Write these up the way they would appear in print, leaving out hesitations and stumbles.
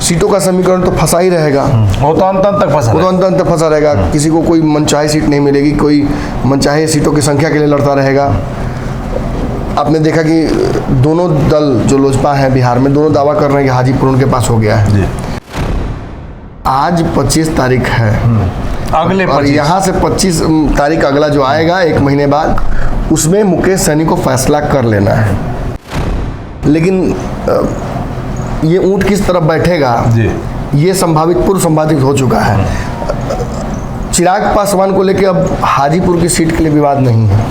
सीटों का समीकरण तो फंसा ही रहेगा, वो तो अंत तक फंसा रहेगा। किसी को कोई मनचाहे सीट नहीं मिलेगी, कोई मनचाहे सीटों की संख्या के लिए लड़ता रहेगा। आपने देखा कि दोनों दल जो लोजपा है बिहार में, दोनों दावा कर रहे हैं कि हाजीपुर उनके पास हो गया है जी। आज 25 तारीख है, अगले और यहाँ से 25 तारीख अगला जो आएगा 1 महीने बाद, उसमें मुकेश सहनी को फैसला कर लेना है। लेकिन ये ऊंट किस तरफ बैठेगा जी, ये पूर्व संभावित हो चुका है। चिराग पासवान को लेकर अब हाजीपुर की सीट के लिए विवाद नहीं है।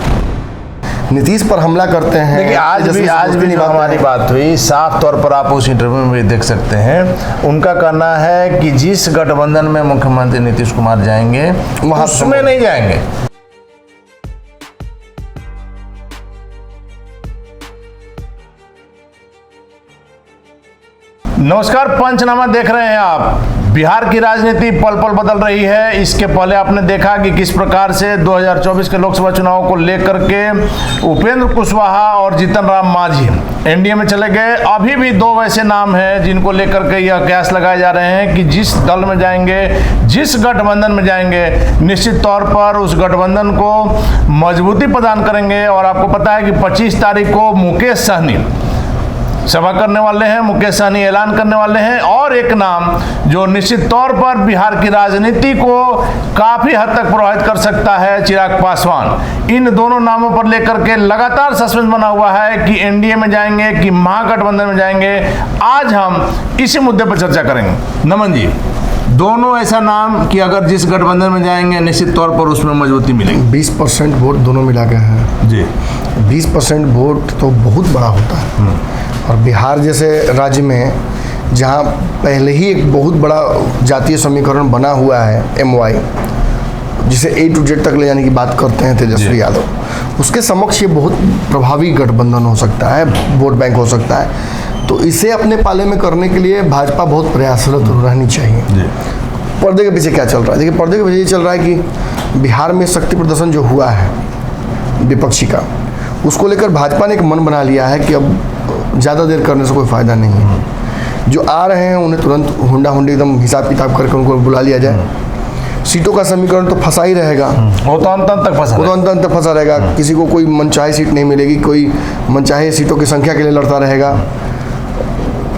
नीतीश पर हमला करते हैं। देखिए आज भी हमारी बात हुई, साफ तौर पर आप उस इंटरव्यू में भी देख सकते हैं। उनका कहना है कि जिस गठबंधन में मुख्यमंत्री नीतीश कुमार जाएंगे वहां उसमें नहीं जाएंगे। नमस्कार, पंचनामा देख रहे हैं आप। बिहार की राजनीति पल पल बदल रही है। इसके पहले आपने देखा कि किस प्रकार से 2024 के लोकसभा चुनाव को लेकर के उपेंद्र कुशवाहा और जीतन राम मांझी एनडीए में चले गए। अभी भी 2 वैसे नाम हैं जिनको लेकर के यह कयास लगाए जा रहे हैं कि जिस दल में जाएंगे, जिस गठबंधन में जाएंगे, निश्चित तौर पर उस गठबंधन को मजबूती प्रदान करेंगे। और आपको पता है कि 25 तारीख को मुकेश सहनी सभा करने वाले हैं, मुकेश सहनी ऐलान करने वाले हैं। और एक नाम जो निश्चित तौर पर बिहार की राजनीति को काफी हद तक प्रभावित कर सकता है, चिराग पासवान। इन दोनों नामों पर लेकर के लगातार सस्पेंस बना हुआ है कि एनडीए में जाएंगे कि महागठबंधन में जाएंगे। आज हम इसी मुद्दे पर चर्चा करेंगे। नमन जी, दोनों ऐसा नाम कि अगर जिस गठबंधन में जाएंगे निश्चित तौर पर उसमें मजबूती मिलेगी। 20% वोट दोनों मिला के हैं जी। 20% वोट तो बहुत बड़ा होता है। और बिहार जैसे राज्य में जहां पहले ही एक बहुत बड़ा जातीय समीकरण बना हुआ है, MY, जिसे A to Z तक ले जाने की बात करते हैं तेजस्वी यादव, उसके समक्ष ये बहुत प्रभावी गठबंधन हो सकता है, वोट बैंक हो सकता है। तो इसे अपने पाले में करने के लिए भाजपा बहुत प्रयासरत रहनी चाहिए। पर्दे के पीछे क्या चल रहा है? देखिए, पर्दे के पीछे ये चल रहा है कि बिहार में शक्ति प्रदर्शन जो हुआ है विपक्षी का, उसको लेकर भाजपा ने एक मन बना लिया है कि अब ज़्यादा देर करने से कोई फ़ायदा नहीं है। जो आ रहे हैं उन्हें तुरंत हुंडा हुंडी एकदम हिसाब किताब करके उनको बुला लिया जाए। सीटों का समीकरण तो फंसा ही रहेगा, वो तो अंत तक फंसा रहेगा। किसी को कोई मनचाहे सीट नहीं मिलेगी, कोई मनचाहे सीटों की संख्या के लिए लड़ता रहेगा।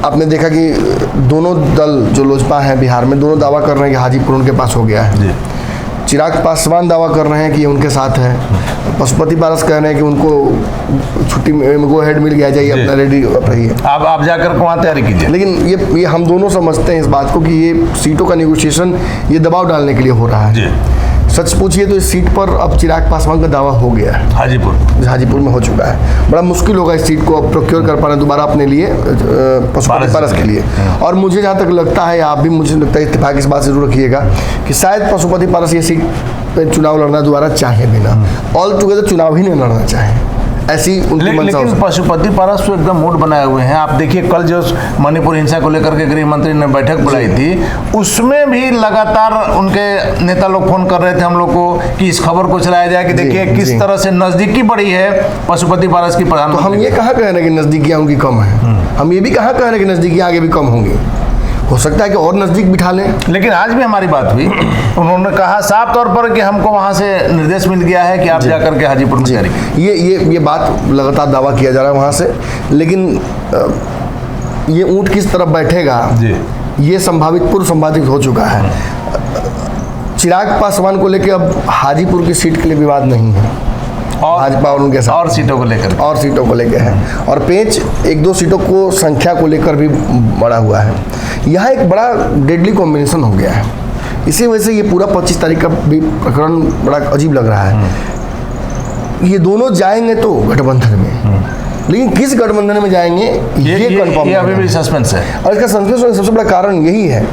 आपने देखा कि दोनों दल जो लोजपा है बिहार में, दोनों दावा कर रहे हैं कि हाजीपुर उनके पास हो गया है। चिराग पासवान दावा कर रहे हैं कि उनके साथ है। पशुपति पारस कह रहे हैं कि उनको छुट्टी गो हेड मिल गया, जाइए अपना रेडी रहिए, आप जाकर वहाँ तैयारी कीजिए। लेकिन ये हम दोनों समझते हैं इस बात को कि ये सीटों का नेगोशिएशन ये दबाव डालने के लिए हो रहा है। सच पूछिए तो इस सीट पर अब चिराग पासवान का दावा हो गया है, हाजीपुर में हो चुका है। बड़ा मुश्किल होगा इस सीट को अब प्रोक्योर कर पाना दोबारा अपने लिए, पशुपति पारस के लिए। और मुझे जहाँ तक लगता है, आप भी मुझे लगता है इत्तेफाक इस बात से जरूर रखिएगा कि शायद पशुपति पारस ये सीट पे चुनाव लड़ना दोबारा चाहे बिना, ऑल टुगेदर चुनाव ही नहीं लड़ना चाहे, ऐसी उनकी मंशा। लेकिन पशुपति पारस तो एकदम मूड बनाए हुए हैं। आप देखिए, कल जो मणिपुर हिंसा को लेकर के गृह मंत्री ने बैठक बुलाई थी, उसमें भी लगातार उनके नेता लोग फोन कर रहे थे हम लोग को कि इस खबर को चलाया जाए कि देखिए किस तरह से नजदीकी बढ़ी है पशुपति पारस की प्रधानमंत्री। तो हम ये कहाँ कह रहे हैं कि नजदीकियाँ उनकी कम है, हम ये भी कहाँ कह रहे हैं कि नजदीकियाँ आगे भी कम होंगी। हो सकता है कि और नज़दीक बिठा लें। लेकिन आज भी हमारी बात हुई, उन्होंने कहा साफ तौर पर कि हमको वहाँ से निर्देश मिल गया है कि आप जाकर के हाजीपुर में तैयारी। ये बात लगातार दावा किया जा रहा है वहाँ से। लेकिन ये ऊँट किस तरफ बैठेगा जी, ये पूर्व संभावित हो चुका है। चिराग पासवान को लेकर अब हाजीपुर की सीट के लिए विवाद नहीं है, भाजपा और उनके साथ और सीटों को लेकर है। और पेंच 1-2 सीटों को संख्या को लेकर भी बड़ा हुआ है। यह एक बड़ा डेडली कॉम्बिनेशन हो गया है। इसी वजह से ये पूरा 25 तारीख का भी प्रकरण बड़ा अजीब लग रहा है। ये दोनों जाएंगे तो गठबंधन में, लेकिन किस गठबंधन में जाएंगे ये कंफर्म अभी भी सस्पेंस है। और इसका सस्पेंस होने का सबसे बड़ा कारण यही है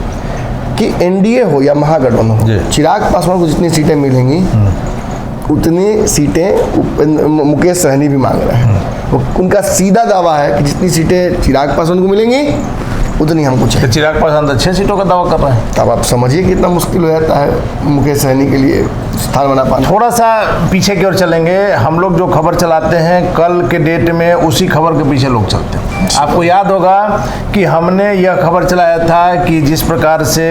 कि एनडीए हो या महागठबंधन हो, चिराग पासवान को जितनी सीटें मिलेंगी उतनी सीटें मुकेश सहनी भी मांग रहे हैं। उनका सीधा दावा है कि जितनी सीटें चिराग पासवान को मिलेंगी उतनी हमको चाहिए। तो चिराग पासवान तो 6 सीटों का दावा कर रहे हैं। तब आप समझिए कितना मुश्किल हो जाता है मुकेश सहनी के लिए स्थान बना पाना। थोड़ा सा पीछे की ओर चलेंगे। हम लोग जो खबर चलाते हैं कल के डेट में, उसी खबर के पीछे लोग चलते हैं। आपको याद होगा कि हमने यह खबर चलाया था कि जिस प्रकार से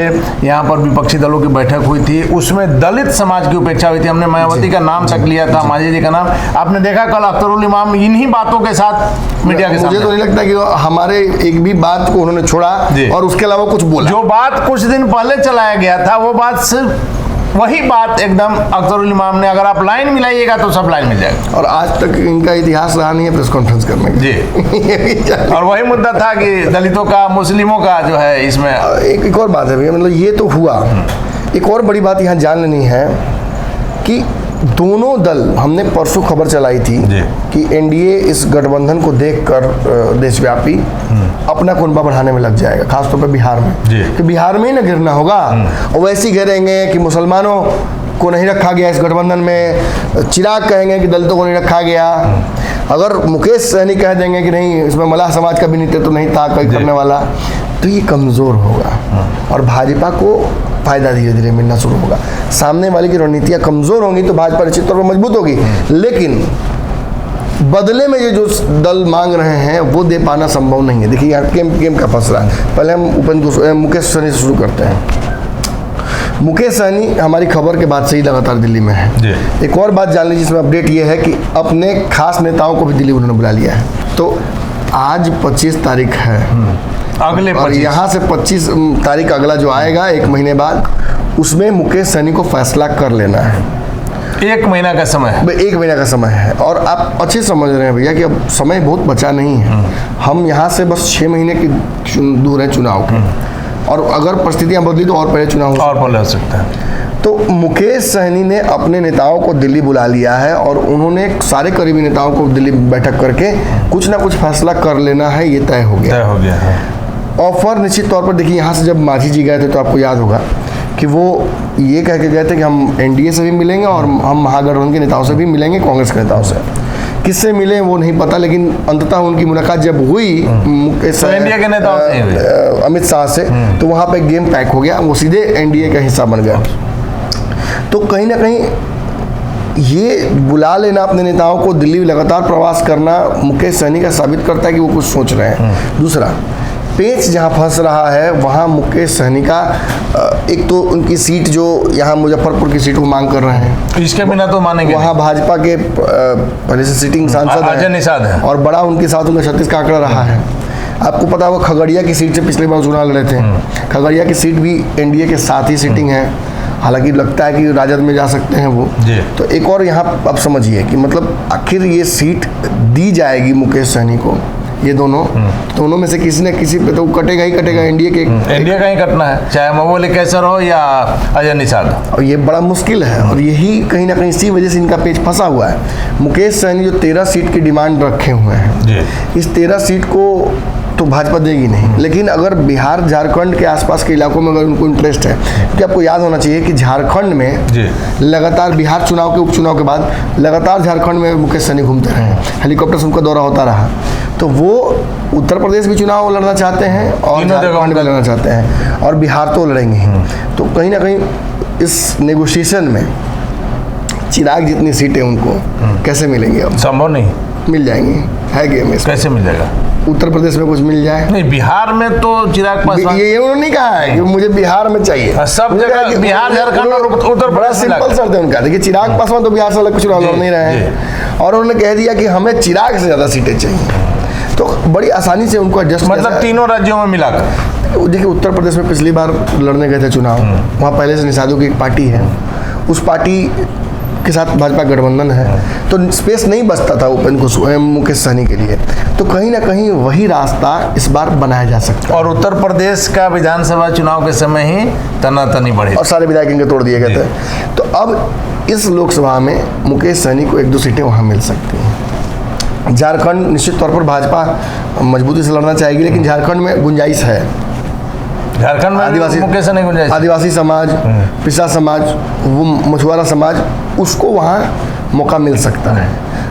यहाँ पर विपक्षी दलों की बैठक हुई थी उसमें दलित समाज की उपेक्षा हुई थी। हमने मायावती का नाम तक लिया था, मांझी जी का नाम। आपने देखा कल अख्तरुल इमाम इन्हीं बातों के साथ मीडिया के सामने। मुझे तो नहीं लगता कि हमारे एक भी बात को उन्होंने छोड़ा और उसके अलावा कुछ बोला। जो बात कुछ दिन पहले चलाया गया था वो बात सिर्फ वही बात एकदम अख्तरुल इमाम ने, अगर आप लाइन मिलाइएगा तो सब लाइन मिल जाएगा। और आज तक इनका इतिहास रहा नहीं है प्रेस कॉन्फ्रेंस करने का। जी और वही मुद्दा था कि दलितों का, मुस्लिमों का जो है इसमें एक और बात है भैया, मतलब ये तो हुआ। एक और बड़ी बात यहाँ जान लेनी है कि दोनों दल, हमने परसों खबर चलाई थी कि एनडीए इस गठबंधन को देखकर देशव्यापी अपना कुनबा बढ़ाने में लग जाएगा, खासतौर पर बिहार में, कि बिहार में ही ना गिरना होगा। और वैसे ही घेरेंगे कि मुसलमानों को नहीं रखा गया इस गठबंधन में, चिराग कहेंगे कि दलितों को नहीं रखा गया, अगर मुकेश सहनी कह देंगे कि नहीं इसमें मलाह समाज का भी नेतृत्व नहीं था कोई करने वाला, तो ये कमज़ोर होगा और भाजपा को फायदा धीरे धीरे मिलना शुरू होगा। सामने वाले की रणनीतियाँ कमज़ोर होंगी तो भाजपा निश्चित तौर पर मजबूत होगी, लेकिन बदले में ये जो दल मांग रहे हैं वो दे पाना संभव नहीं है। देखिए यहाँ गेम का फंस रहा है। पहले हम मुकेश सहनी से शुरू करते हैं। मुकेश सहनी हमारी खबर के बाद से ही लगातार दिल्ली में है। एक और बात जान लीजिए जिसमें अपडेट ये है कि अपने खास नेताओं को भी दिल्ली उन्होंने बुला लिया है। तो आज 25 तारीख है, अगले और यहाँ से 25 तारीख अगला जो आएगा 1 महीने बाद, उसमें मुकेश सहनी को फैसला कर लेना है। 1 महीना का समय है। 1 महीना का समय है और आप अच्छे समझ रहे हैं भैया कि अब समय बहुत बचा नहीं है। हम यहाँ से बस 6 महीने की दूर है चुनाव के, और अगर परिस्थितियाँ बदली तो और पहले चुनाव हो सकता है। तो मुकेश सहनी ने अपने नेताओं को दिल्ली बुला लिया है और उन्होंने सारे करीबी नेताओं को दिल्ली बैठक करके कुछ ना कुछ फैसला कर लेना है, ये तय हो गया है। ऑफर निश्चित तौर पर देखिए, यहाँ से जब मांझी जी गए थे तो आपको याद होगा कि वो ये कह के गए थे कि हम एनडीए से भी मिलेंगे और हम महागठबंधन के नेताओं से भी मिलेंगे, कांग्रेस के नेताओं से। किससे मिले वो नहीं पता, लेकिन अंततः उनकी मुलाकात जब हुई एनडीए के नेताओं से, अमित शाह से, तो वहाँ पे गेम पैक हो गया, वो सीधे एनडीए का हिस्सा बन गया। तो कहीं ना कहीं ये बुला लेना अपने नेताओं को, दिल्ली लगातार प्रवास करना मुकेश सहनी का साबित करता है कि वो कुछ सोच रहे हैं। दूसरा पेच जहाँ फंस रहा है वहाँ मुकेश सहनी का, एक तो उनकी सीट जो यहाँ मुजफ्फरपुर की सीट को मांग कर रहे हैं, इसके बिना तो मानेंगे। वहाँ भाजपा के पहले से सिटिंग सांसद अजय निषाद है और बड़ा उनके साथ उनका 36 का आंकड़ा रहा है। आपको पता होगा खगड़िया की सीट से पिछले बार चुनाव लड़े थे, खगड़िया की सीट भी एनडीए के साथ ही सिटिंग है, हालांकि लगता है कि राजद में जा सकते हैं वो। तो एक और यहाँ आप समझिए कि मतलब आखिर ये सीट दी जाएगी मुकेश सहनी को, ये दोनों में से किसी न किसी पे तो कटेगा ही कटेगा, एनडीए का ही कटना है, चाहे ममोली कैसर हो या अजय निषाद। और ये बड़ा मुश्किल है और यही कहीं ना कहीं इसी वजह से इनका पेच फंसा हुआ है। मुकेश सहनी जो 13 सीट की डिमांड रखे हुए हैं, इस 13 सीट को तो भाजपा देगी नहीं, लेकिन अगर बिहार झारखंड के आसपास के इलाकों में अगर उनको इंटरेस्ट है, क्योंकि आपको याद होना चाहिए कि झारखंड में लगातार बिहार चुनाव के उपचुनाव के बाद लगातार झारखंड में मुकेश सहनी घूमते रहे, हेलीकॉप्टर से उनका दौरा होता रहा। तो वो उत्तर प्रदेश भी चुनाव लड़ना चाहते हैं और झारखंड भी लड़ना चाहते हैं और बिहार तो लड़ेंगे ही। तो कहीं ना कहीं इस नेगोशिएशन में चिराग जितनी सीटें उनको कैसे मिलेंगी, अब संभव नहीं, मिल जाएंगी, है गेम में। कैसे मिल जाएगा? उत्तर प्रदेश में कुछ मिल जाए, नहीं बिहार में तो चिराग पासवान, ये उन्होंने नहीं कहा है कि मुझे बिहार में चाहिए, सब जगह बिहार झारखंड और उत्तर, बड़ा सिंपल शर्त है उनका। देखिए चिराग पासवान तो बिहार से अलग चुनाव लड़ नहीं रहे हैं और उन्होंने कह दिया कि हमें चिराग से ज़्यादा सीटें चाहिए, तो बड़ी आसानी से उनको एडजस्ट, मतलब तीनों राज्यों में मिलाकर। देखिए उत्तर प्रदेश में पिछली बार लड़ने गए थे चुनाव, वहाँ पहले से निषादों की एक पार्टी है, उस पार्टी के साथ भाजपा गठबंधन है, तो स्पेस नहीं बचता था मुकेश सहनी के लिए। तो कहीं ना कहीं वही रास्ता इस बार बनाया जा सकता है। और उत्तर प्रदेश का विधानसभा चुनाव के समय ही तनातनी बढ़ी और सारे विधायक इनके तोड़ दिए गए थे। तो अब इस लोकसभा में मुकेश सहनी को 1-2 सीटें वहाँ मिल सकती हैं। झारखंड निश्चित तौर पर भाजपा मजबूती से लड़ना चाहेगी, लेकिन झारखंड में गुंजाइश है, झारखंड में आदिवासी समाज, पिछड़ा समाज, वो मछुआरा समाज, उसको वहाँ मौका मिल सकता है,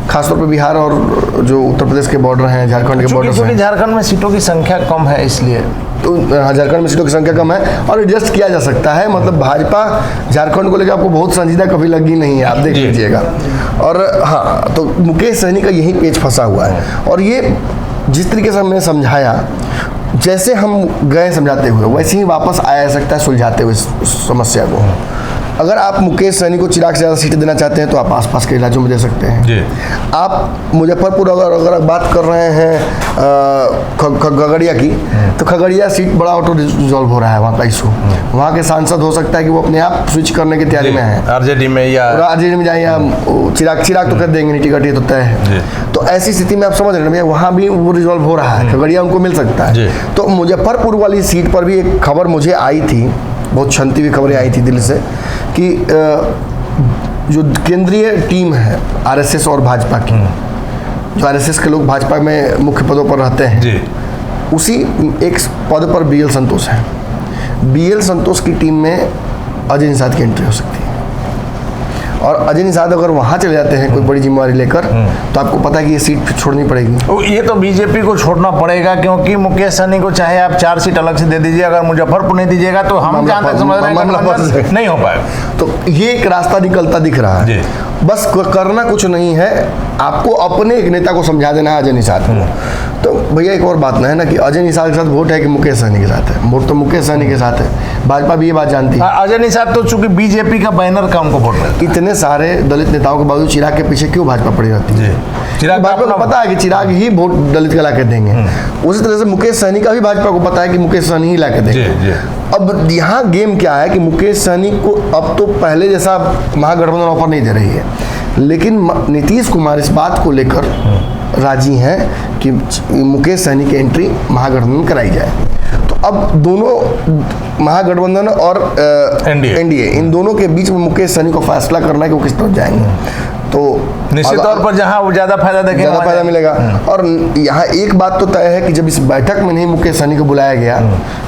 खासतौर पर बिहार और जो उत्तर प्रदेश के बॉर्डर हैं, झारखंड के बॉर्डर हैं। झारखंड में सीटों की संख्या कम है, इसलिए तो झारखंड में सीटों की संख्या कम है और एडजस्ट किया जा सकता है। मतलब भाजपा झारखंड को लेकर आपको बहुत संजीदा कभी लगी नहीं है, आप देख लीजिएगा। और हाँ, तो मुकेश सहनी का यही पेच फंसा हुआ है और ये जिस तरीके से हमने समझाया, जैसे हम गए समझाते हुए, वैसे ही वापस आया सकता है सुलझाते हुए इस समस्या को। अगर आप मुकेश सहनी को चिराग से ज़्यादा सीटें देना चाहते हैं तो आप आसपास के इलाकों में दे सकते हैं जी। आप मुजफ्फरपुर अगर बात कर रहे हैं खगड़िया की, तो खगड़िया सीट बड़ा ऑटो रिजॉल्व हो रहा है वहाँ का इशू। वहाँ के सांसद हो सकता है कि वो अपने आप स्विच करने की तैयारी में है, आरजेडी में जाए, या चिराग तो कर देंगे नहीं, टिकट ये तो तय है। तो ऐसी स्थिति में आप समझ रहे हैं वहाँ भी वो रिजॉल्व हो रहा है, खगड़िया उनको मिल सकता है। तो मुजफ्फरपुर वाली सीट पर भी एक खबर मुझे आई थी, बहुत छनती हुई खबरें आई थी दिल्ली से, कि जो केंद्रीय टीम है आरएसएस और भाजपा की, जो आरएसएस के लोग भाजपा में मुख्य पदों पर रहते हैं जी, उसी एक पद पर बीएल संतोष है। बीएल संतोष की टीम में अजय निषाद की एंट्री हो सकती है, और अजय निषाद अगर वहाँ चले जाते हैं कोई बड़ी जिम्मेवारी लेकर, तो आपको पता है कि ये सीट छोड़नी पड़ेगी। ये तो बीजेपी को छोड़ना पड़ेगा, क्योंकि मुकेश सहनी को चाहे आप 4 सीट अलग से दे दीजिए, अगर मुजफ्फरपुर नहीं दीजिएगा तो हम जहाँ तक समझ रहे हैं नहीं हो पाएगा। तो ये एक रास्ता निकलता दिख रहा है, बस करना कुछ नहीं है, आपको अपने एक नेता को समझा देना है अजय निषाद को। तो भैया एक और बात ना है ना कि अजय निषाद के साथ वोट है कि मुकेश सहनी के साथ है, वोट तो मुकेश सहनी के साथ है, भाजपा भी ये बात जानती है। अजय निषाद तो चूंकि बीजेपी का बैनर का उनको वोट मिलता है। इतने सारे दलित नेताओं के बावजूद चिराग के पीछे क्यों भाजपा पड़ी रहती है? चिराग भाजपा को पता है कि चिराग ही वोट दलित का ला के देंगे। उसी तरह से मुकेश सहनी का भी भाजपा को पता है कि मुकेश सहनी ही ला के देंगे। अब यहाँ गेम क्या है कि मुकेश सहनी को अब तो पहले जैसा महागठबंधन ऑफर नहीं दे रही है, लेकिन नीतीश कुमार इस बात को लेकर राजी हैं कि मुकेश सहनी की एंट्री महागठबंधन कराई जाए। तो अब दोनों महागठबंधन और एनडीए इन दोनों के बीच में मुकेश सहनी को फैसला करना है कि वो किस तरफ जाएंगे। तो निश्चित तौर पर जहाँ वो ज़्यादा फायदा देखेंगे, ज़्यादा फायदा मिलेगा। और यहाँ एक बात तो तय है कि जब इस बैठक में नहीं मुकेश सहनी को बुलाया गया,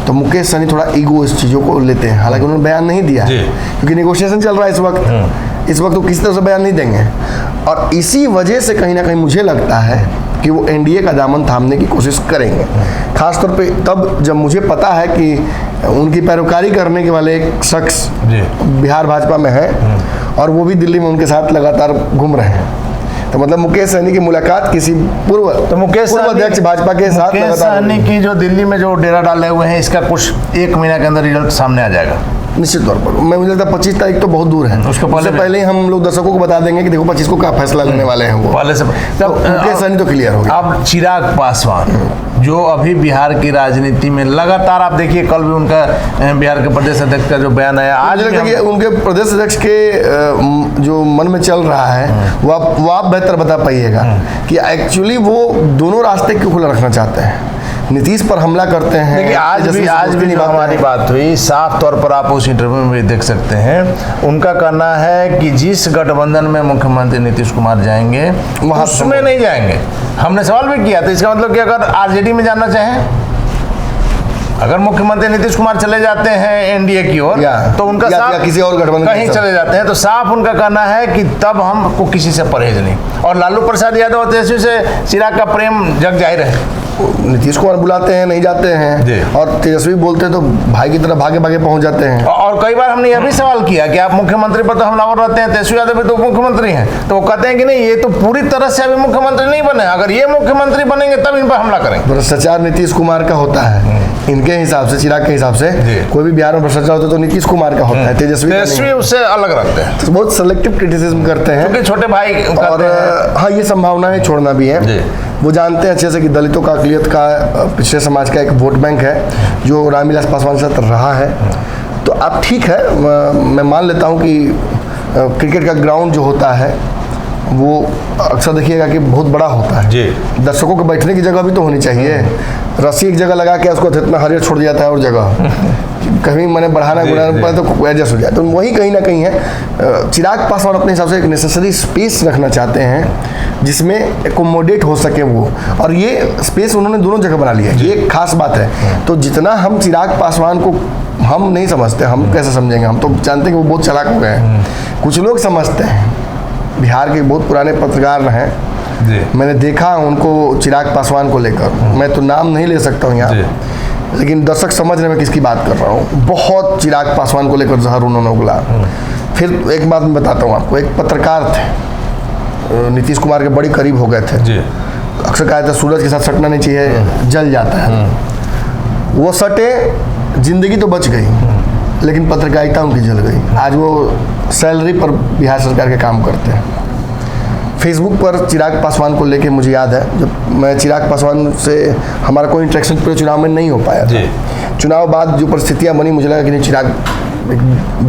तो मुकेश सहनी थोड़ा ईगो इस चीज़ों को लेते हैं। हालांकि उन्होंने बयान नहीं दिया क्योंकि नेगोशिएशन चल रहा है इस वक्त तो किसी तरह से बयान नहीं देंगे। और इसी वजह से कहीं ना कहीं मुझे लगता है कि वो एनडीए का दामन थामने की कोशिश करेंगे, खासतौर पे तब जब मुझे पता है कि उनकी पैरोकारी करने के वाले एक शख्स बिहार भाजपा में है और वो भी दिल्ली में उनके साथ लगातार घूम रहे हैं। तो मतलब मुकेश सहनी की मुलाकात किसी पूर्व अध्यक्ष भाजपा के साथ, मुकेश सहनी की जो दिल्ली में जो डेरा डाले हुए हैं, इसका कुछ 1 महीना के अंदर रिजल्ट सामने आ जाएगा निश्चित तौर पर। मैं मुझे लगता है 25 तारीख तो बहुत दूर है, उसको पहले ही हम लोग दर्शकों को बता देंगे कि देखो 25 को क्या फैसला लेने वाले हैं वो पहले से। मुकेश सहनी तो क्लियर हो गया। अब चिराग पासवान जो अभी बिहार की राजनीति में लगातार, आप देखिए कल भी उनका बिहार के प्रदेश अध्यक्ष का जो बयान आया, आज उनके प्रदेश अध्यक्ष के जो मन में चल रहा है वो आप बेहतर बता पाइएगा कि एक्चुअली वो दोनों रास्ते क्यों खुला रखना चाहते हैं। नीतीश पर हमला करते हैं। देखिए आज भी हमारी बात हुई, साफ तौर पर आप उस इंटरव्यू में भी देख सकते हैं, उनका कहना है कि जिस गठबंधन में मुख्यमंत्री नीतीश कुमार जाएंगे वहाँ उसमें नहीं जाएंगे। हमने सवाल भी किया, तो इसका मतलब कि अगर आरजेडी में जाना चाहें, अगर मुख्यमंत्री नीतीश कुमार चले जाते हैं एनडीए की ओर, तो उनका साफ किसी और गठबंधन कहीं चले जाते हैं, तो साफ उनका कहना है कि तब हमको किसी से परहेज नहीं। और लालू प्रसाद यादव और तेजस्वी से चिराग का प्रेम जग जाहिर है। नीतीश कुमार बुलाते हैं नहीं जाते हैं, और तेजस्वी बोलते हैं तो भाई की तरह भागे भागे पहुंच जाते हैं। और कई बार हमने यह भी सवाल किया कि आप मुख्यमंत्री पर तो हमलावर रहते हैं, तेजस्वी यादव भी तो मुख्यमंत्री हैं, तो वो कहते हैं कि नहीं, ये तो पूरी तरह से अभी मुख्यमंत्री नहीं बने, अगर ये मुख्यमंत्री बनेंगे तब इन पर हमला करेंगे। भ्रष्टाचार नीतीश कुमार का होता है इनके हिसाब से, चिराग के हिसाब से। कोई भी बिहार में भ्रष्टाचार होता है तो नीतीश कुमार का होता है, तेजस्वी उससे अलग रखते हैं, तो बहुत सेलेक्टिव क्रिटिसिज्म करते हैं क्योंकि छोटे भाई। और हाँ, ये संभावना है छोड़ना भी है। वो जानते हैं अच्छे से कि दलितों का, अकलियत का, पिछड़े समाज का एक वोट बैंक है जो रामविलास पासवान के साथ रहा है। तो अब ठीक है, मैं मान लेता हूँ कि क्रिकेट का ग्राउंड जो होता है वो अक्सर देखिएगा कि बहुत बड़ा होता है जी। दर्शकों के बैठने की जगह भी तो होनी चाहिए। रस्सी एक जगह लगा के उसको इतना हरियर छोड़ दिया जाता है और जगह कहीं मैंने बढ़ाना पड़े तो एडजस्ट हो जाए। तो वही कहीं ना कहीं है। चिराग पासवान अपने हिसाब से एक नेसेसरी स्पेस रखना चाहते हैं जिसमें एकोमोडेट हो सके वो, और ये स्पेस उन्होंने दोनों जगह बना लिया है। ये एक खास बात है। तो जितना हम चिराग पासवान को हम नहीं समझते, हम कैसे समझेंगे, हम तो जानते हैं कि वो बहुत चालाक हो गए हैं। कुछ लोग समझते हैं, बिहार के बहुत पुराने पत्रकार हैं, मैंने देखा उनको चिराग पासवान को लेकर, मैं तो नाम नहीं ले सकता हूँ यहाँ, लेकिन दर्शक समझ रहे मैं किसकी बात कर रहा हूँ। बहुत चिराग पासवान को लेकर जहर उन्होंने उगला। फिर एक बात मैं बताता हूँ आपको, एक पत्रकार थे, नीतीश कुमार के बड़े करीब हो गए थे, अक्सर कहा जाता है सूरज के साथ सटना नहीं चाहिए, जल जाता है। वो सटे, जिंदगी तो बच गई लेकिन पत्रकारिता उनकी जल गई। आज वो सैलरी पर बिहार सरकार के काम करते हैं। फेसबुक पर चिराग पासवान को लेके मुझे याद है, जब मैं चिराग पासवान से हमारा कोई इंटरेक्शन पूरे चुनाव में नहीं हो पाया था। चुनाव बाद जो परिस्थितियाँ बनी, मुझे लगा कि नहीं, चिराग एक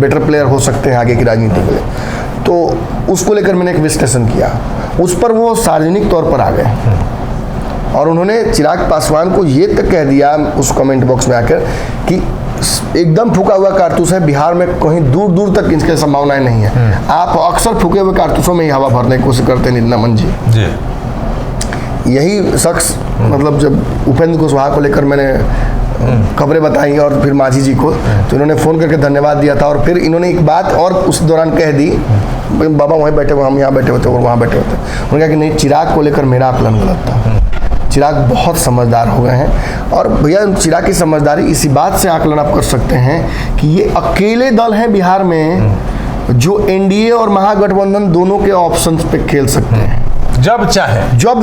बेटर प्लेयर हो सकते हैं आगे की राजनीति के लिए, तो उसको लेकर मैंने एक विश्लेषण किया। उस पर वो सार्वजनिक तौर पर आ गए और उन्होंने चिराग पासवान को ये तक कह दिया उस कमेंट बॉक्स में आकर कि एकदम फूका हुआ कारतूस है, बिहार में कहीं दूर दूर तक इसकी संभावनाएं नहीं है। आप अक्सर फूके हुए कारतूसों में ही हवा भरने की कोशिश करते हैं नित्यानंद जी। यही शख्स, मतलब जब उपेंद्र कुशवाहा को लेकर मैंने खबरें बताई और फिर मांझी जी को, तो इन्होंने फ़ोन करके धन्यवाद दिया था और फिर इन्होंने एक बात और उस दौरान कह दी, बाबा वहीं बैठे हुए, हम यहाँ बैठे होते और वहाँ बैठे होते। उन्होंने कहा कि नहीं, चिराग को लेकर मेरा आकलन गलत था। चिराग बहुत समझदार हो गए हैं और भैया चिराग की समझदारी इसी बात से आकलन आप कर सकते हैं कि ये अकेले दल हैं बिहार में जो एनडीए और महागठबंधन दोनों के ऑप्शंस पे खेल सकते हैं जब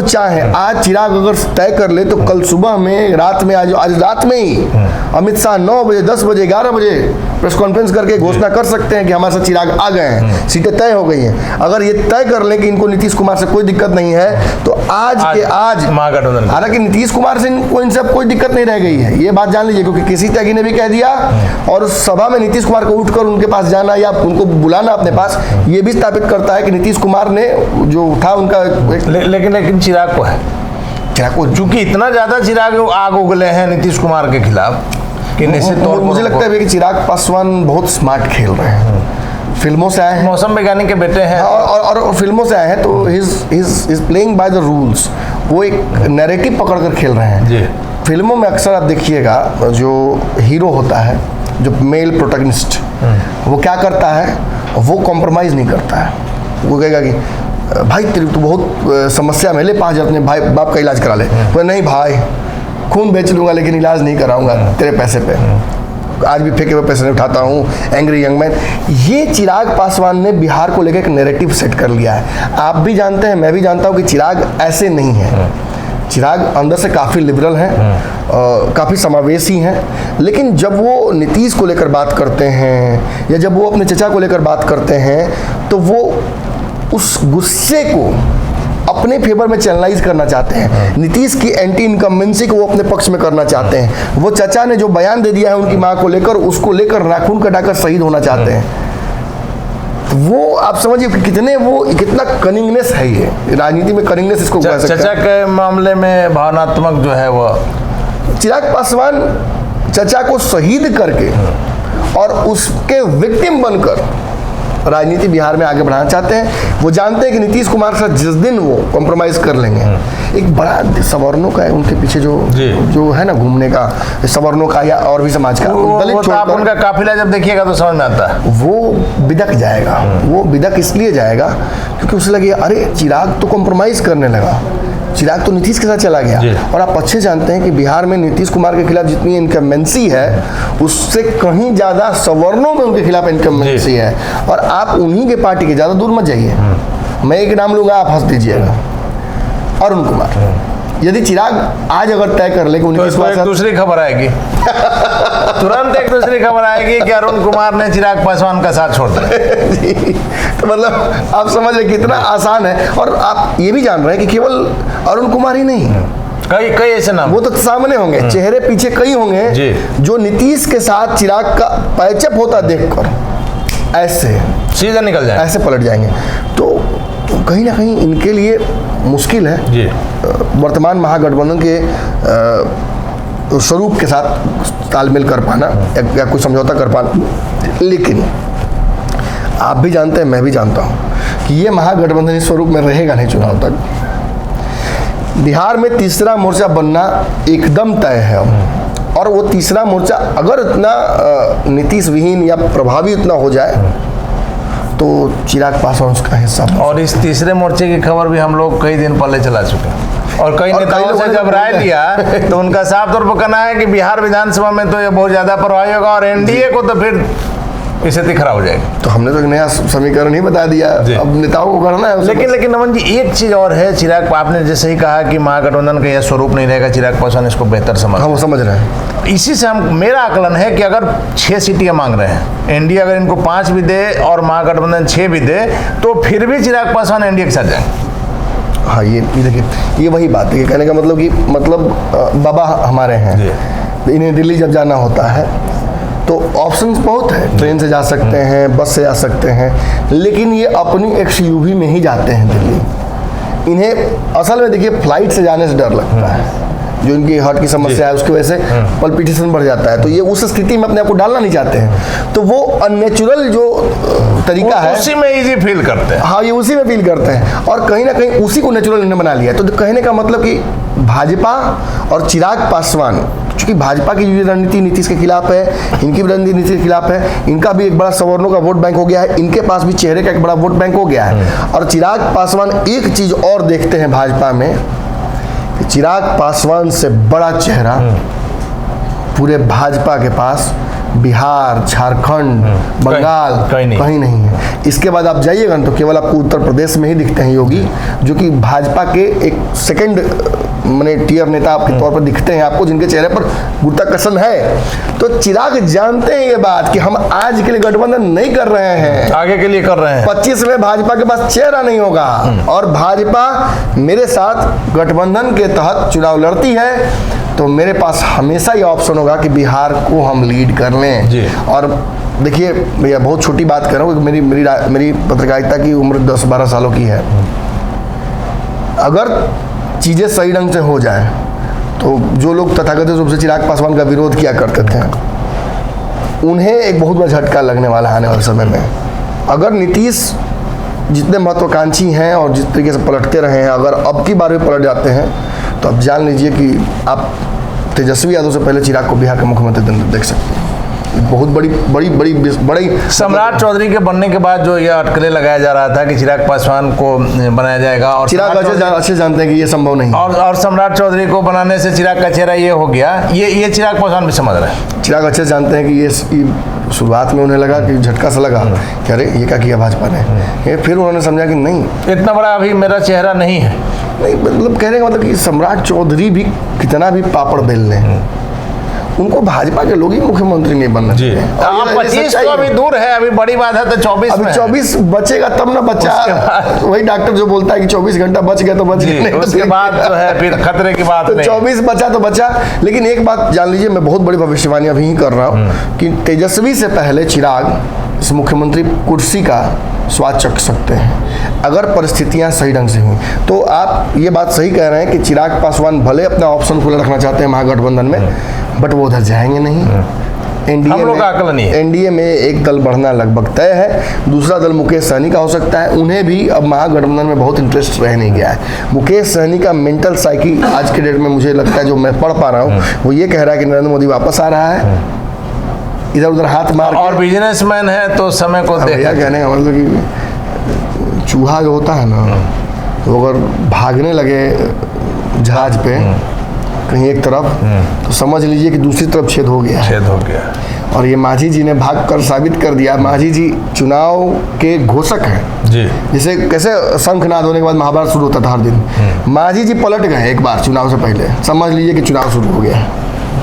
चाहे। आज चिराग अगर तय कर ले तो कल सुबह में, रात में, आज रात में ही अमित शाह 9 बजे, 10 बजे, 11 बजे प्रेस कॉन्फ्रेंस करके घोषणा कर सकते हैं कि हमारे साथ चिराग आ गए हैं, सीटें तय हो गई हैं। अगर ये तय कर ले कि इनको नीतीश कुमार से कोई दिक्कत नहीं है तो आज महागठबंधन, हालांकि नीतीश कुमार से इनसे कोई दिक्कत नहीं रह गई है, ये बात जान लीजिए, क्योंकि किसी त्यागी ने भी कह दिया और उस सभा में नीतीश कुमार को उठकर उनके पास जाना या उनको बुलाना अपने पास, ये भी स्थापित करता है कि नीतीश कुमार ने जो उठा उनका। लेकिन चिराग को है, चिराग को चूंकि इतना ज्यादा चिराग आग उगले हैं नीतीश कुमार के खिलाफ कि निश्चित तौर पर मुझे लगता है कि चिराग पासवान बहुत स्मार्ट खेल रहे हैं। फिल्मों से आए हैं, मौसम वैज्ञानिक के बेटे हैं और फिल्मों से आए हैं, तो his playing by the rules. वो एक नैरेटिव पकड़ कर खेल रहे हैं जी। फिल्मों में अक्सर आप देखिएगा जो हीरो होता है, जो मेल प्रोटैगनिस्ट, वो क्या करता है, वो कॉम्प्रोमाइज नहीं करता है। वो कहेगा कि भाई तेरी तो बहुत समस्या में, ले 5,000 अपने भाई बाप का इलाज करा ले। वो नहीं भाई, खून बेच लूँगा लेकिन इलाज नहीं कराऊंगा तेरे पैसे पे, आज भी फेंके हुए पैसे नहीं उठाता हूँ, एंग्री यंग मैन। ये चिराग पासवान ने बिहार को लेकर एक नैरेटिव सेट कर लिया है। आप भी जानते हैं, मैं भी जानता हूँ कि चिराग ऐसे नहीं है। चिराग अंदर से काफ़ी लिबरल हैं, काफ़ी समावेशी हैं, लेकिन जब वो नीतीश को लेकर बात करते हैं या जब वो अपने चचा को लेकर बात करते हैं तो वो उस गुस्से को अपने फेवर में चैनलाइज करना चाहते हैं। नीतीश की एंटी इनकम्बेंसी को वो अपने पक्ष में करना चाहते हैं। वो चचा ने जो बयान दे दिया है उनकी मां को लेकर, उसको लेकर नाखून कटाकर शहीद होना चाहते हैं। तो वो आप समझिए कि कितना कनिंगनेस है, ये राजनीति में कनिंगनेस इसको कह सकते हैं। चचा के मामले में भावनात्मक जो है वो चिराग पासवान चचा को शहीद करके और उसके विक्टिम बनकर राजनीति बिहार में आगे बढ़ाना चाहते हैं। वो जानते हैं कि नीतीश कुमार के साथ जिस दिन वो कॉम्प्रोमाइज़ कर लेंगे, एक बड़ा सवर्णों का है उनके पीछे जो है ना घूमने का, सवर्णों का या और भी समाज का, दलित आप उनका काफिला जब देखिएगा तो समझ में आता है। वो बिदक जाएगा। वो बिदक इसलिए जाएगा क्योंकि उसे लगे अरे चिराग तो कॉम्प्रोमाइज़ करने लगा, चिराग तो नीतीश के साथ चला गया। और आप अच्छे जानते हैं कि बिहार में नीतीश कुमार के खिलाफ जितनी इनकम्बेंसी है उससे कहीं ज़्यादा सवर्णों में उनके खिलाफ इनकम्बेंसी है। और आप उन्हीं के पार्टी के, ज़्यादा दूर मत जाइए, मैं एक नाम लूँगा, आप हंस दीजिएगा, अरुण कुमार। यदि चिराग आज अगर तय कर ले कि उनकी तो एक दूसरी खबर आएगी तुरंत एक दूसरी खबर आएगी कि अरुण कुमार ने चिराग पासवान का साथ छोड़ दिया। तो मतलब आप समझ रहे कितना आसान है। और आप ये भी जान रहे हैं कि केवल अरुण कुमार ही नहीं, कई ऐसे नाम वो तो सामने होंगे, चेहरे पीछे कई होंगे जो नीतीश के साथ चिराग का पैचअप होता देखकर ऐसे सीधा निकल जाए, ऐसे पलट जाएंगे। तो कहीं ना कहीं इनके लिए मुश्किल है वर्तमान महागठबंधन के स्वरूप के साथ तालमेल कर पाना या कुछ समझौता कर पाना। लेकिन आप भी जानते हैं, मैं भी जानता हूं कि ये महागठबंधन इस स्वरूप में रहेगा नहीं चुनाव तक। बिहार में तीसरा मोर्चा बनना एकदम तय है और वो तीसरा मोर्चा अगर इतना नीतीश विहीन या प्रभावी इतना हो जाए तो चिराग पासवान उसका हिस्सा। और इस तीसरे मोर्चे की खबर भी हम लोग कई दिन पहले चला चुके हैं और कई नेताओं से जब राय लिया तो उनका साफ तौर पर कहना है कि बिहार विधानसभा में तो ये बहुत ज़्यादा प्रभावी होगा और एनडीए को तो फिर स्थिति खराब हो जाएगी। तो हमने तो एक नया समीकरण ही बता दिया, अब नेताओं को करना है। लेकिन नमन जी एक चीज और है, चिराग, आपने जैसे ही कहा कि महागठबंधन का यह स्वरूप नहीं रहेगा, चिराग पासवान इसको बेहतर समझ, हाँ वो समझ रहे हैं। इसी से मेरा आकलन है कि अगर 6 सीटें मांग रहे हैं, एनडीए अगर इनको 5 भी दे और महागठबंधन 6 भी दे, तो फिर भी चिराग पासवान एनडीए के साथ जाएंगे। हाँ ये देखिए, ये वही बात है कि कहने का मतलब कि बाबा हमारे हैं, इन्हें दिल्ली जब जाना होता है तो ऑप्शंस बहुत है, ट्रेन से जा सकते हैं, बस से जा सकते हैं, लेकिन ये अपनी एक्सयूवी में ही जाते हैं दिल्ली। इन्हें असल में देखिए फ्लाइट से जाने से डर लगता है, जो इनकी हार्ट की समस्या है उसकी वजह से पल्पिटेशन बढ़ जाता है, तो ये उस स्थिति में अपने आप को डालना नहीं चाहते हैं, तो वो अननेचुरल जो तरीका है उसी में इजी फील करते हैं। हाँ ये उसी में फील करते हैं, और कहीं ना कहीं उसी को नेचुरल इन्होंने बना लिया। तो कहने का मतलब कि भाजपा और चिराग पासवान, क्योंकि भाजपा की जो रणनीति नीतीश के खिलाफ है, इनकी भी रणनीति नीतीश के खिलाफ है, इनका भी एक बड़ा सवर्णों का वोट बैंक हो गया है, इनके पास भी चेहरे का एक बड़ा वोट बैंक हो गया है। और चिराग पासवान एक चीज और देखते हैं भाजपा में, चिराग पासवान से बड़ा चेहरा पूरे भाजपा के पास बिहार, झारखंड, बंगाल कहीं नहीं है। इसके बाद आप जाइएगा तो केवल आपको उत्तर प्रदेश में ही दिखते हैं योगी, जो कि भाजपा के एक सेकंड माने टीयर नेता के तौर पर दिखते हैं आपको, जिनके चेहरे पर गुरुत्वाकर्षण है। तो चिराग जानते हैं ये बात कि हम आज के लिए गठबंधन नहीं कर रहे हैं, आगे के लिए कर रहे हैं। 25 में भाजपा के पास चेहरा नहीं होगा, और भाजपा मेरे साथ गठबंधन के तहत चुनाव लड़ती है, तो मेरे पास हमेशा ये ऑप्शन होगा कि बिहार को हम लीड कर लें जी। और देखिए भैया, बहुत छोटी बात कर रहा हूँ, मेरी पत्रकारिता की उम्र 10-12 सालों की है। अगर चीज़ें सही ढंग से हो जाए तो जो लोग तथाकथित रूप से चिराग पासवान का विरोध किया करते थे, उन्हें एक बहुत बड़ा झटका लगने वाला है आने वाले समय में। अगर नीतीश जितने महत्वाकांक्षी हैं और जिस तरीके से पलटते रहे हैं, अगर अब की बार भी पलट जाते हैं, तो आप जान लीजिए कि आप तेजस्वी यादव से पहले चिराग को बिहार का मुख्यमंत्री देख सकते हैं। बहुत बड़ी सम्राट चौधरी के बनने के बाद जो यह अटकलें लगाया जा रहा था कि चिराग पासवान को बनाया जाएगा, और चिराग अच्छे जानते हैं कि ये संभव नहीं, और सम्राट चौधरी को बनाने से चिराग का चेहरा ये हो गया, ये चिराग पासवान भी समझ रहे हैं। चिराग अच्छे जानते हैं कि ये शुरुआत में उन्हें लगा कि झटका सा लगा कि अरे ये क्या किया भाजपा ने, फिर उन्होंने समझा कि नहीं, इतना बड़ा अभी मेरा चेहरा नहीं है। नहीं मतलब कहने का मतलब कि सम्राट चौधरी भी कितना भी पापड़ बेल लें, उनको भाजपा के लोग ही मुख्यमंत्री नहीं बनना चाहिए। 25 तो अभी दूर है, अभी बड़ी बात है तो 24 अभी 24 बचेगा तब ना बच्चा, वही डॉक्टर जो बोलता है कि 24 घंटा बच गया तो बच गया, नहीं उसके बाद जो है फिर खतरे की बात तो 24 बचा तो बचा। लेकिन एक बात जान लीजिए, मैं बहुत बड़ी भविष्यवाणी अभी ही कर रहा हूँ कि तेजस्वी से पहले चिराग इस मुख्यमंत्री कुर्सी का स्वाद चख सकते हैं, अगर परिस्थितियां सही ढंग से हुई। तो आप ये बात सही कह रहे हैं कि चिराग पासवान भले अपना ऑप्शन खुला रखना चाहते हैं महागठबंधन में, बट वो उधर जाएंगे नहीं। एनडीए में एक दल बढ़ना लगभग तय है, दूसरा दल मुकेश सहनी का हो सकता है। उन्हें भी अब महागठबंधन में बहुत इंटरेस्ट रह नहीं गया है। मुकेश सहनी का मेंटल साइकी आज के डेट में मुझे लगता है, जो मैं पढ़ पा रहा हूँ, वो ये कह रहा है कि नरेंद्र मोदी वापस आ रहा है, इधर उधर हाथ मार, और बिजनेसमैन है तो समय को देखा कहने का मतलब कि चूहा जो होता है ना, तो अगर भागने लगे जहाज पे कहीं एक तरफ, तो समझ लीजिए कि दूसरी तरफ छेद हो गया। और ये मांझी जी ने भागकर साबित कर दिया। मांझी जी चुनाव के घोषक हैं जी, जैसे कैसे शंखनाद होने के बाद महाभारत शुरू होता था हर दिन, मांझी जी पलट गए एक बार चुनाव से पहले, समझ लीजिए कि चुनाव शुरू हो गया।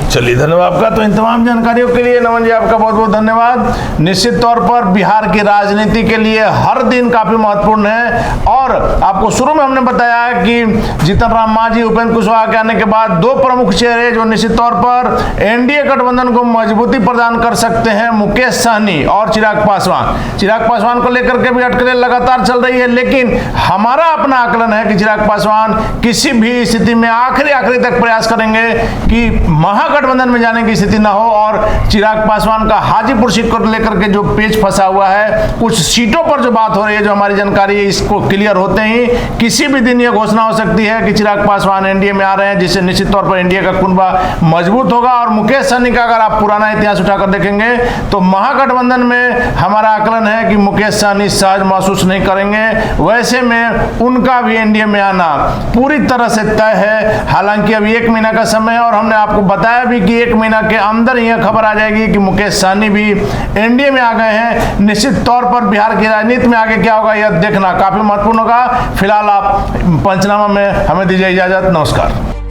चलिए धन्यवाद आपका। तो इन तमाम जानकारियों के लिए नमन जी आपका बहुत बहुत धन्यवाद। निश्चित तौर पर बिहार की राजनीति के लिए हर दिन काफी महत्वपूर्ण है, और आपको शुरू में हमने बताया कि जीतन राम मांझी, उपेंद्र कुशवाहा के आने के बाद दो प्रमुख चेहरे जो निश्चित तौर पर एनडीए गठबंधन को मजबूती प्रदान कर सकते हैं, मुकेश सहनी और चिराग पासवान। चिराग पासवान को लेकर के भी अटकलें लगातार चल रही है, लेकिन हमारा अपना आकलन है कि चिराग पासवान किसी भी स्थिति में आखिरी तक प्रयास करेंगे कि महागठबंधन में जाने की स्थिति ना हो। और चिराग पासवान का हाजीपुर सीट को लेकर के जो पेच फंसा हुआ है, कुछ सीटों पर जो बात हो रही है, जो हमारी जानकारी है, इसको क्लियर होते ही किसी भी दिन ये घोषणा हो सकती है कि चिराग पासवान एनडीए में आ रहे हैं, जिससे निश्चित तौर पर एनडीए का कुनबा मजबूत होगा। और मुकेश सहनी का अगर आप पुराना इतिहास उठाकर देखेंगे तो महागठबंधन में हमारा आकलन है कि मुकेश सहनी सहज महसूस नहीं करेंगे, वैसे में उनका भी एनडीए में आना पूरी तरह से तय है। हालांकि अभी 1 महीना का समय है, और हमने आपको बताया भी कि 1 महीना के अंदर यह खबर आ जाएगी कि मुकेश सहनी भी एनडीए में आ गए हैं। निश्चित तौर पर बिहार की राजनीति में आगे क्या होगा यह देखना काफी महत्वपूर्ण होगा। फिलहाल आप पंचनामा में हमें दीजिए इजाजत। नमस्कार।